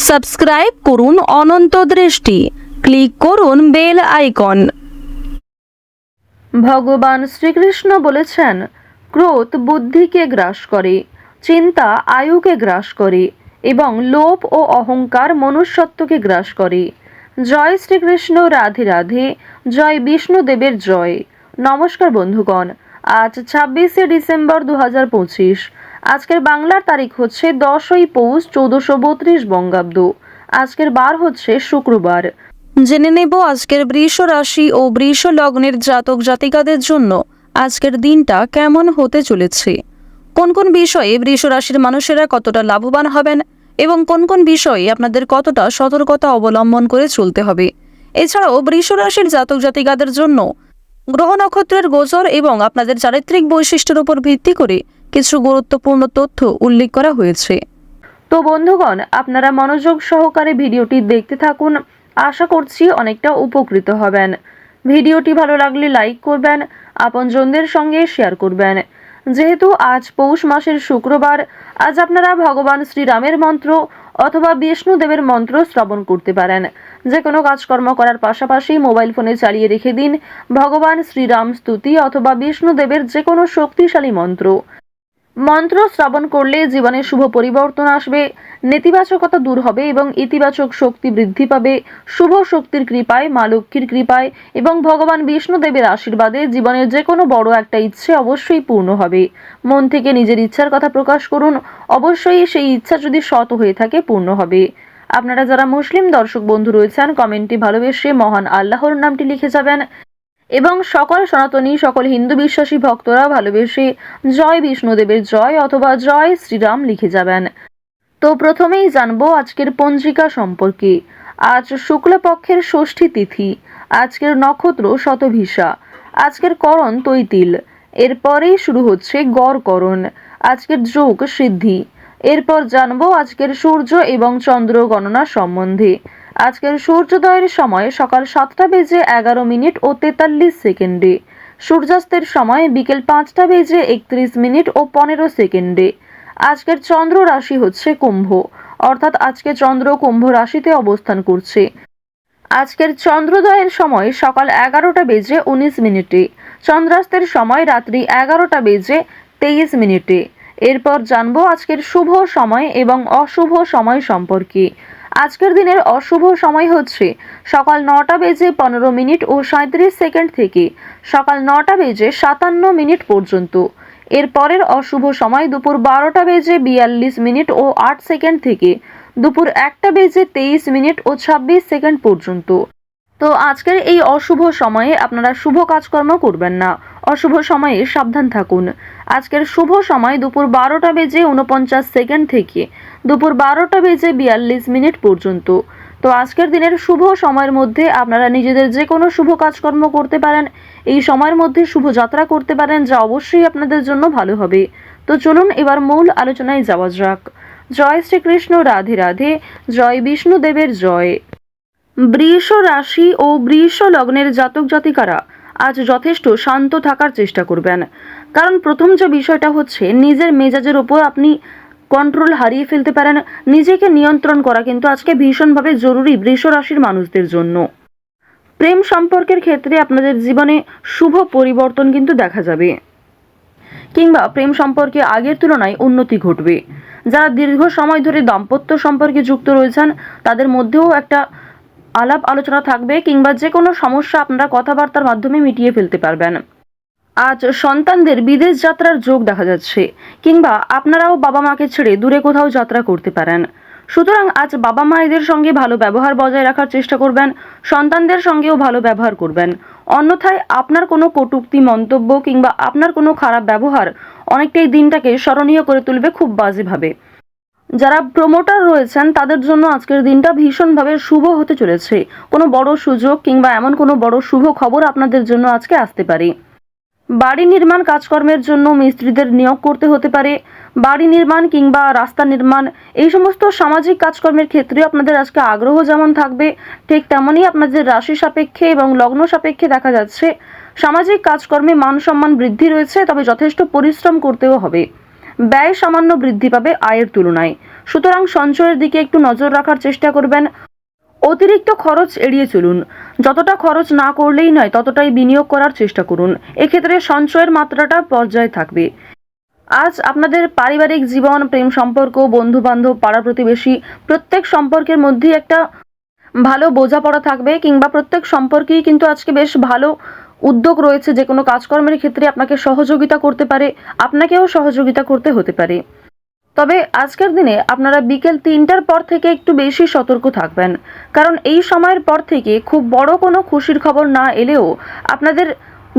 Subscribe করুন অনন্ত দৃষ্টি, click করুন বেল আইকন। ভগবান শ্রীকৃষ্ণ বলেছেন, ক্রোধ বুদ্ধিকে গ্রাস করে, চিন্তা আয়ুকে গ্রাস করে এবং লোভ ও অহংকার মনুষ্যত্বকে গ্রাস করে। জয় শ্রীকৃষ্ণ, রাধে রাধে, জয় বিষ্ণুদেবের জয়। নমস্কার বন্ধুগণ, আজ 26শে ডিসেম্বর 2025। আজকের বাংলার তারিখ হচ্ছে 10ই পৌষ 1432 বঙ্গাব্দ। আজকের বার হচ্ছে শুক্রবার। জেনে নেব আজকের বৃষ রাশি ও বৃষ লগ্নের জাতক জাতিকাদের জন্য আজকের দিনটা কেমন হতে চলেছে, কোন কোন বিষয়ে বৃষ রাশির মানুষেরা কতটা লাভবান হবেন এবং কোন কোন বিষয়ে আপনাদের কতটা সতর্কতা অবলম্বন করে চলতে হবে। এছাড়াও বৃষ রাশির জাতক জাতিকাদের জন্য গ্রহ নক্ষত্রের গোচর এবং আপনাদের চারিত্রিক বৈশিষ্ট্যের উপর ভিত্তি করে কিছু গুরুত্বপূর্ণ তথ্য উল্লেখ করা হয়েছে। তো বন্ধুগণ, আপনারা মনোযোগ সহকারে ভিডিওটি দেখতে থাকুন। আশা করছি অনেকটা উপকৃত হবেন। ভিডিওটি ভালো লাগলে লাইক করবেন, আপনজনদের সঙ্গে শেয়ার করবেন। যেহেতু আজ পৌষ মাসের শুক্রবার, আজ আপনারা ভগবান শ্রীরামের মন্ত্র অথবা বিষ্ণুদেবের মন্ত্র শ্রবণ করতে পারেন। যে কোনো কাজকর্ম করার পাশাপাশি মোবাইল ফোনে চালিয়ে রেখে দিন ভগবান শ্রীরাম স্তুতি অথবা বিষ্ণুদেবের যে কোনো শক্তিশালী মন্ত্র শ্রবণ করলে জীবনে শুভ পরিবর্তন আসবে, নেতিবাচকতা দূর হবে এবং ইতিবাচক শক্তি বৃদ্ধি পাবে। শুভ শক্তির কৃপায়, মা লক্ষ্মীর কৃপায় এবং ভগবান বিষ্ণুদেবের আশীর্বাদে জীবনের যে কোনো বড় একটা ইচ্ছে অবশ্যই পূর্ণ হবে। মন থেকে নিজের ইচ্ছার কথা প্রকাশ করুন, অবশ্যই সেই ইচ্ছা যদি সৎ হয়ে থাকে পূর্ণ হবে। আপনারা যারা মুসলিম দর্শক বন্ধু রয়েছেন, কমেন্টে ভালোবেসে মহান আল্লাহর নামটি লিখে যাবেন এবং সকল সনাতনী, সকল হিন্দু বিশ্বাসী ভক্তরা ভালোবেসে জয় বিষ্ণুদেবের জয় অথবা জয় শ্রীরাম লিখে যাবেন। তো প্রথমেই জানবো আজকের পঞ্জিকা সম্পর্কে। আজ শুক্লপক্ষের ষষ্ঠী তিথি, আজকের নক্ষত্র শতভিষা, আজকের করণ তৈতিল, এরপরেই শুরু হচ্ছে গড়করণ, আজকের যোগ সিদ্ধি। এরপর জানবো আজকের সূর্য এবং চন্দ্র গণনা সম্বন্ধে। আজকের সূর্যোদয়ের সময় সকাল 7টা বেজে 11 মিনিট ও 43 সেকেন্ডে, সূর্যাস্তের সময় বিকেল 5টা বেজে 31 মিনিট ও 15 সেকেন্ডে। আজকের চন্দ্র রাশি হচ্ছে কুম্ভ, অর্থাৎ আজকে চন্দ্র কুম্ভ রাশিতে অবস্থান করছে। আজকের চন্দ্রোদয়ের সময় সকাল 11টা বেজে 19 মিনিটে, চন্দ্রাস্তের সময় রাত্রি 11টা বেজে 23 মিনিটে। এরপর জানবো আজকের শুভ সময় এবং অশুভ সময় সম্পর্কে। আজকের দিনের অশুভ সময় হচ্ছে সকাল 9টা বেজে 15 মিনিট ও 37 সেকেন্ড থেকে সকাল 9টা বেজে 57 মিনিট পর্যন্ত। এরপরের অশুভ সময় দুপুর 12টা বেজে 42 মিনিট ও 8 সেকেন্ড থেকে দুপুর 1টা বেজে 23 মিনিট ও 26 সেকেন্ড পর্যন্ত। তো আজকের এই অশুভ সময়ে আপনারা শুভ কাজকর্ম করবেন না, অশুভ সময়ে সাবধান থাকুন। আজকের শুভ সময় দুপুর 12টা বেজে 49 সেকেন্ড থেকে দুপুর 12টা বেজে 42 মিনিট পর্যন্ত। তো আজকের দিনের শুভ সময়ের মধ্যে আপনারা নিজেদের যে কোনো শুভ কাজকর্ম করতে পারেন, এই সময়ের মধ্যে শুভ যাত্রা করতে পারেন, যা অবশ্যই আপনাদের জন্য ভালো হবে। তো চলুন এবার মূল আলোচনায় যাওয়া যাক। জয় শ্রীকৃষ্ণ, রাধে রাধে, জয় বিষ্ণুদেবের জয়। বৃষ রাশি ও বৃষ লগ্নের জাতক জাতিকারা আজ যথেষ্ট শান্ত থাকার চেষ্টা করবেন, কারণ প্রথম যে বিষয়টা হচ্ছে নিজের মেজাজের ওপর আপনি কন্ট্রোল হারিয়ে ফেলতে পারেন। নিজেকে নিয়ন্ত্রণ করা কিন্তু আজকে ভীষণভাবে জরুরি বৃষ রাশির মানুষদের জন্য। প্রেম সম্পর্কের ক্ষেত্রে আপনাদের জীবনে শুভ পরিবর্তন কিন্তু দেখা যাবে, কিংবা প্রেম সম্পর্কে আগের তুলনায় উন্নতি ঘটবে। যারা দীর্ঘ সময় ধরে দাম্পত্য সম্পর্কে যুক্ত রয়েছেন তাদের মধ্যেও একটা আলাপ আলোচনা থাকবে, কিংবা যে কোনো সমস্যা আপনারা কথাবার্তার মাধ্যমে মিটিয়ে ফেলতে পারবেন। আজ সন্তানদের বিদেশ যাত্রার যোগ দেখা যাচ্ছে, কিংবা আপনারাও বাবা মাকে ছেড়ে দূরে কোথাও যাত্রা করতে পারেন। সুতরাং আজ বাবা মায়েদের সঙ্গে ভালো ব্যবহার বজায় রাখার চেষ্টা করবেন, সন্তানদের সঙ্গেও ভালো ব্যবহার করবেন। অন্যথায় আপনার কোনো কটূক্তি মন্তব্য কিংবা আপনার কোনো খারাপ ব্যবহার অনেকটাই দিনটাকে স্মরণীয় করে তুলবে খুব বাজেভাবে। যারা প্রমোটার রয়েছেন তাদের জন্য আজকের দিনটা ভীষণভাবে শুভ হতে চলেছে। কোনো বড় সুযোগ কিংবা এমন কোনো বড় শুভ খবর আপনাদের জন্য আজকে আসতে পারে। বাড়ি নির্মাণ কাজকর্মের জন্য মিস্ত্রিদের নিয়োগ করতে হতে পারে। বাড়ি নির্মাণ কিংবা রাস্তা নির্মাণ, এই সমস্ত সামাজিক কাজকর্মের ক্ষেত্রে আপনাদের আজকে আগ্রহ যেমন থাকবে, ঠিক তেমনই আপনাদের রাশি সাপেক্ষে এবং লগ্ন সাপেক্ষে দেখা যাচ্ছে সামাজিক কাজকর্মে মান সম্মান বৃদ্ধি রয়েছে, তবে যথেষ্ট পরিশ্রম করতেও হবে। ব্যয় সামান্য বৃদ্ধি পাবে আয়ের তুলনায়। সুতরাং সঞ্চয়ের দিকে একটু নজর রাখার চেষ্টা করবেন। অতিরিক্ত খরচ এড়িয়ে চলুন। যতটা খরচ না করলেই নয় ততটাই বিনিয়োগ করার চেষ্টা করুন। এক্ষেত্রে সঞ্চয়ের মাত্রাটা পর্যায়ে থাকবে। আজ আপনাদের পারিবারিক জীবন, প্রেম সম্পর্ক, বন্ধু বান্ধব, পাড়া প্রতিবেশী প্রত্যেক সম্পর্কের মধ্যেই একটা ভালো বোঝাপড়া থাকবে, কিংবা প্রত্যেক সম্পর্কেই কিন্তু আজকে বেশ ভালো উদ্যোগ রয়েছে। যে কোনো কাজকর্মের ক্ষেত্রে আপনাকে সহযোগিতা করতে পারে, আপনাকেও সহযোগিতা করতে হতে পারে। তবে আজকের দিনে আপনারা বিকেল 3টার পর থেকে একটু বেশি সতর্ক থাকবেন, কারণ এই সময়ের পর থেকে খুব বড় কোনো খুশির খবর না এলেও আপনাদের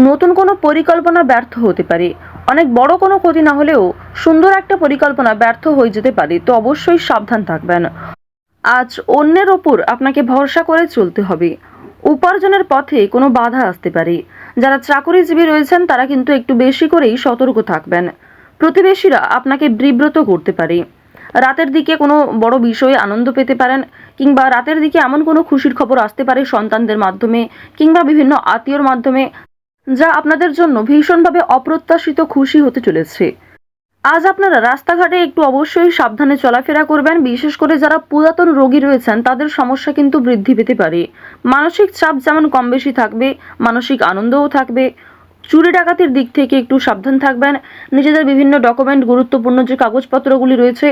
নতুন কোনো পরিকল্পনা ব্যর্থ হতে পারে। অনেক বড় কোনো ক্ষতি না হলেও সুন্দর একটা পরিকল্পনা ব্যর্থ হয়ে যেতে পারে, তো অবশ্যই সাবধান থাকবেন। আজ অন্যের ওপর আপনাকে ভরসা করে চলতে হবে। উপার্জনের পথে কোনো বাধা আসতে পারে। যারা চাকরিজীবী রয়েছেন তারা কিন্তু একটু বেশি করেই সতর্ক থাকবেন। প্রতিবেশীরা আপনাকে বিব্রত করতে পারে। রাতের দিকে কোনো বড় বিষয়ে আনন্দ পেতে পারেন, কিংবা রাতের দিকে এমন কোনো খুশির খবর আসতে পারে সন্তানদের মাধ্যমে কিংবা বিভিন্ন আত্মীয়র মাধ্যমে, যা আপনাদের জন্য ভীষণভাবে অপ্রত্যাশিত খুশি হতে চলেছে। আজ আপনারা রাস্তাঘাটে একটু অবশ্যই সাবধানে চলাফেরা করবেন। বিশেষ করে যারা পুরাতন রোগী রয়েছেন তাদের সমস্যা কিন্তু বৃদ্ধি পেতে পারে। মানসিক চাপ যেমন কম বেশি থাকবে, মানসিক আনন্দও থাকবে। চুরি ডাকাতির দিক থেকে একটু সাবধান থাকবেন। নিজেদের বিভিন্ন ডকুমেন্ট, গুরুত্বপূর্ণ যে কাগজপত্রগুলি রয়েছে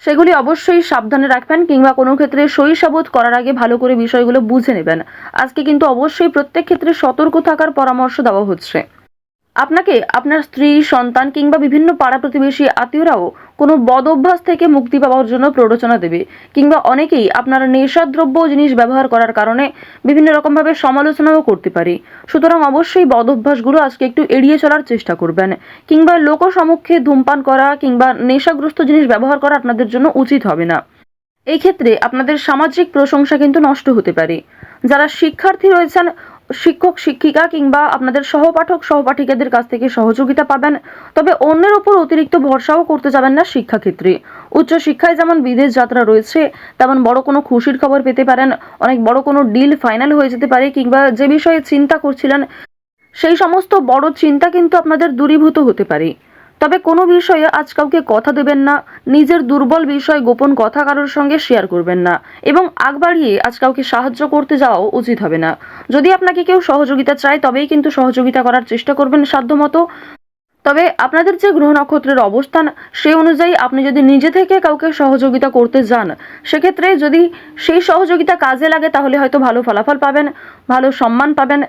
সেগুলি অবশ্যই সাবধানে রাখবেন, কিংবা কোনো ক্ষেত্রে সই সাবুত করার আগে ভালো করে বিষয়গুলো বুঝে নেবেন। আজকে কিন্তু অবশ্যই প্রত্যেক ক্ষেত্রে সতর্ক থাকার পরামর্শ দেওয়া হচ্ছে। আপনাকে আপনার স্ত্রী, সন্তান কিংবা বিভিন্ন পাড়া প্রতিবেশী আত্মীয়রাও কোনো বদ অভ্যাস থেকে মুক্তি পাওয়ার জন্য প্ররোচনা দেবে, কিংবা অনেকেই আপনার নেশাদ্রব্য জিনিস ব্যবহার করার কারণে বিভিন্ন রকমভাবে সমালোচনাও করতে পারে। সুতরাং অবশ্যই বদ অভ্যাসগুলো আজকে একটু এড়িয়ে চলার চেষ্টা করবেন, কিংবা লোকসমক্ষে ধূমপান করা কিংবা নেশাগ্রস্ত জিনিস ব্যবহার করা আপনাদের জন্য উচিত হবে না। এই ক্ষেত্রে আপনাদের সামাজিক প্রশংসা কিন্তু নষ্ট হতে পারে। যারা শিক্ষার্থী রয়েছেন, শিক্ষক শিক্ষিকা কিংবা আপনাদের সহপাঠক সহপাঠিকাদের কাছ থেকে সহযোগিতা পাবেন। তবে অন্যের উপর অতিরিক্ত ভরসাও করতে যাবেন না শিক্ষাক্ষেত্রে। উচ্চশিক্ষায় যেমন বিদেশ যাত্রা রয়েছে, তেমন বড় কোনো খুশির খবর পেতে পারেন। অনেক বড় কোনো ডিল ফাইনাল হয়ে যেতে পারে, কিংবা যে বিষয়ে চিন্তা করছিলেন সেই সমস্ত বড় চিন্তা কিন্তু আপনাদের দূরীভূত হতে পারে। তবে কোনো বিষয়ে আজ কাউকে কথা দেবেন না। নিজের দুর্বল বিষয়, গোপন কথা কারোর সঙ্গে শেয়ার করবেন না, এবং আগ বাড়িয়ে আজ কাউকে সাহায্য করতে যাওয়াও উচিত হবে না। যদি আপনাকে কেউ সহযোগিতা চায় তবেই কিন্তু সহযোগিতা করার চেষ্টা করবেন সাধ্যমতো। তবে আপনাদের যে গ্রহ নক্ষত্রের অবস্থান সেই অনুযায়ী আপনি যদি নিজে থেকে কাউকে সহযোগিতা করতে যান, সেক্ষেত্রে যদি সেই সহযোগিতা কাজে লাগে তাহলে হয়তো ভালো ফলাফল পাবেন, ভালো সম্মান পাবেন।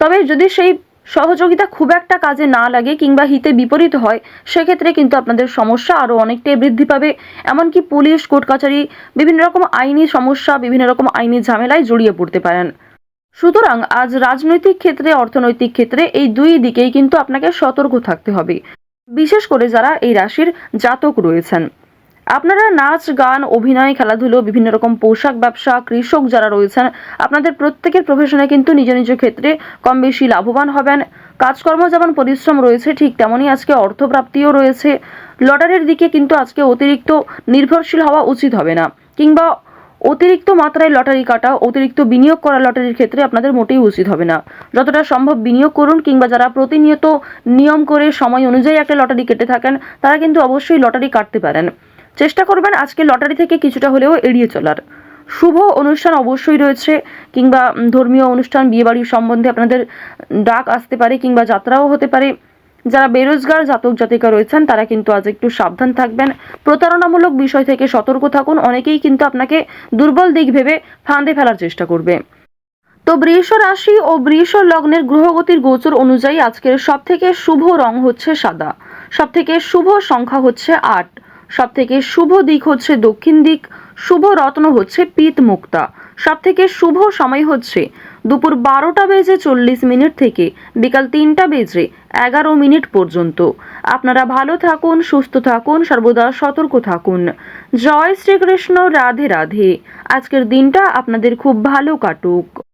তবে যদি সেই সহযোগিতা খুব একটা কাজে না লাগে কিংবা হিতে বিপরীত হয়, সেক্ষেত্রে কিন্তু আপনাদের সমস্যা আরও অনেকটাই বৃদ্ধি পাবে। এমনকি পুলিশ, কোর্ট কাছারি, বিভিন্ন রকম আইনি সমস্যা, বিভিন্ন রকম আইনি ঝামেলায় জড়িয়ে পড়তে পারেন। সুতরাং আজ রাজনৈতিক ক্ষেত্রে, অর্থনৈতিক ক্ষেত্রে এই দুই দিকেই কিন্তু আপনাকে সতর্ক থাকতে হবে, বিশেষ করে যারা এই রাশির জাতক রয়েছেন। আপনারা নাচ, গান, অভিনয়, খেলাধুলো, বিভিন্ন রকম পোশাক ব্যবসা, কৃষক যারা রয়েছেন, আপনাদের প্রত্যেকের প্রফেশনে কিন্তু নিজ নিজ ক্ষেত্রে কম বেশি লাভবান হবেন। কাজকর্ম যেমন পরিশ্রম রয়েছে, ঠিক তেমনই আজকে অর্থপ্রাপ্তিও রয়েছে। লটারির দিকে কিন্তু আজকে অতিরিক্ত নির্ভরশীল হওয়া উচিত হবে না, কিংবা অতিরিক্ত মাত্রায় লটারি কাটা, অতিরিক্ত বিনিয়োগ করা লটারির ক্ষেত্রে আপনাদের মোটেই উচিত হবে না। যতটা সম্ভব বিনিয়োগ করুন, কিংবা যারা প্রতিনিয়ত নিয়ম করে সময় অনুযায়ী একটা লটারি কেটে থাকেন তারা কিন্তু অবশ্যই লটারি কাটতে পারেন। চেষ্টা করবেন আজকে লটারি থেকে কিছুটা হলেও এড়িয়ে চলার। শুভ অনুষ্ঠান অবশ্যই রয়েছে, কিংবা ধর্মীয় অনুষ্ঠান, বিয়েবাড়ির সম্বন্ধে আপনাদের ডাক আসতে পারে, কিংবা যাত্রাও হতে পারে। যারা বেরোজগার জাতক জাতিকা রয়েছেন তারা কিন্তু আজ একটু সাবধান থাকবেন। প্রতারণামূলক বিষয় থেকে সতর্ক থাকুন। অনেকেই কিন্তু আপনাকে দুর্বল দিক ভেবে ফাঁদে ফেলার চেষ্টা করবে। তো বৃষ রাশি ও বৃষ লগ্নের গ্রহগতির গোচর অনুযায়ী আজকের সবথেকে শুভ রং হচ্ছে সাদা, সবথেকে শুভ সংখ্যা হচ্ছে 8, সবথেকে শুভ দিক হচ্ছে দক্ষিণ দিক, শুভ রত্ন হচ্ছে পিত মুক্তা, সবথেকে শুভ সময় হচ্ছে দুপুর 12:40 থেকে বিকাল 3:11 পর্যন্ত। আপনারা ভালো থাকুন, সুস্থ থাকুন, সর্বদা সতর্ক থাকুন। জয় শ্রীকৃষ্ণ, রাধে রাধে। আজকের দিনটা আপনাদের খুব ভালো কাটুক।